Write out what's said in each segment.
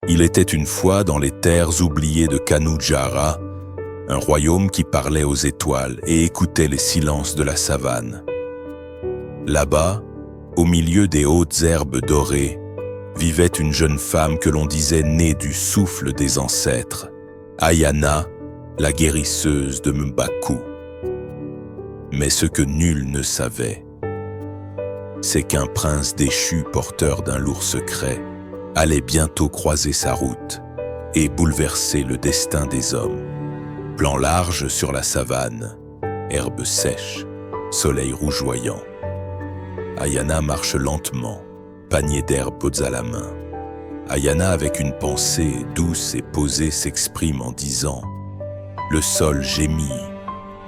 Il était une fois dans les terres oubliées de Kanujara, un royaume qui parlait aux étoiles et écoutait les silences de la savane. Là-bas, au milieu des hautes herbes dorées, vivait une jeune femme que l'on disait née du souffle des ancêtres, Ayana, la guérisseuse de M'Baku. Mais ce que nul ne savait, c'est qu'un prince déchu porteur d'un lourd secret allait bientôt croiser sa route et bouleverser le destin des hommes. Plan large sur la savane, herbe sèche, soleil rougeoyant. Ayana marche lentement, panier d'herbes à la main. Ayana, avec une pensée douce et posée, s'exprime en disant « Le sol gémit,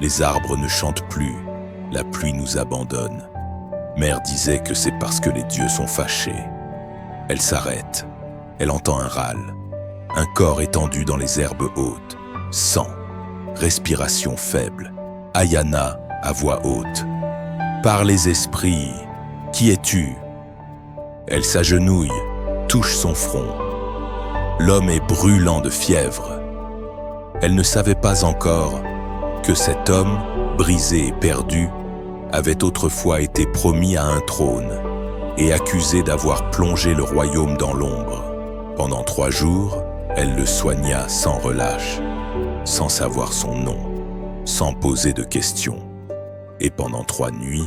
les arbres ne chantent plus, la pluie nous abandonne. Mère disait que c'est parce que les dieux sont fâchés. » Elle s'arrête, elle entend un râle, un corps étendu dans les herbes hautes, sang, respiration faible. Ayana à voix haute « Par les esprits, qui es-tu » Elle s'agenouille, touche son front. L'homme est brûlant de fièvre. Elle ne savait pas encore que cet homme, brisé et perdu, avait autrefois été promis à un trône et accusé d'avoir plongé le royaume dans l'ombre. Pendant 3 jours, elle le soigna sans relâche, sans savoir son nom, sans poser de questions. Et pendant 3 nuits,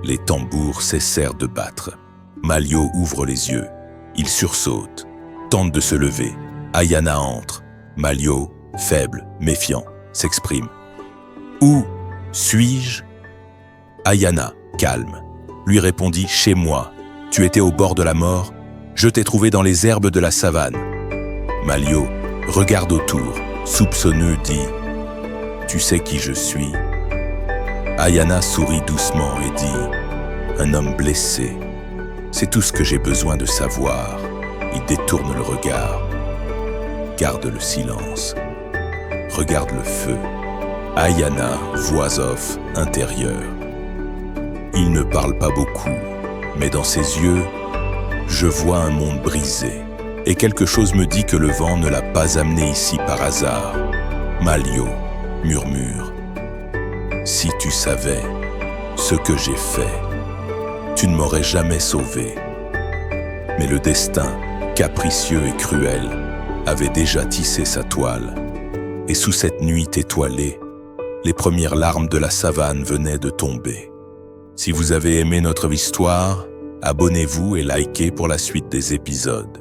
les tambours cessèrent de battre. Malio ouvre les yeux. Il sursaute, tente de se lever. Ayana entre. Malio, faible, méfiant, s'exprime. « Où suis-je » Ayana, calme, lui répondit « Chez moi. Tu étais au bord de la mort. Je t'ai trouvé dans les herbes de la savane. » Malio regarde autour, soupçonneux, dit « Tu sais qui je suis ?» Ayana sourit doucement et dit « Un homme blessé. C'est tout ce que j'ai besoin de savoir. » Il détourne le regard. Garde le silence. Regarde le feu. Ayana, voix off, intérieure. Il ne parle pas beaucoup, mais dans ses yeux, je vois un monde brisé. Et quelque chose me dit que le vent ne l'a pas amené ici par hasard. Malio murmure. Si tu savais ce que j'ai fait, tu ne m'aurais jamais sauvé. Mais le destin, capricieux et cruel, avait déjà tissé sa toile. Et sous cette nuit étoilée, les premières larmes de la savane venaient de tomber. Si vous avez aimé notre histoire, abonnez-vous et likez pour la suite des épisodes.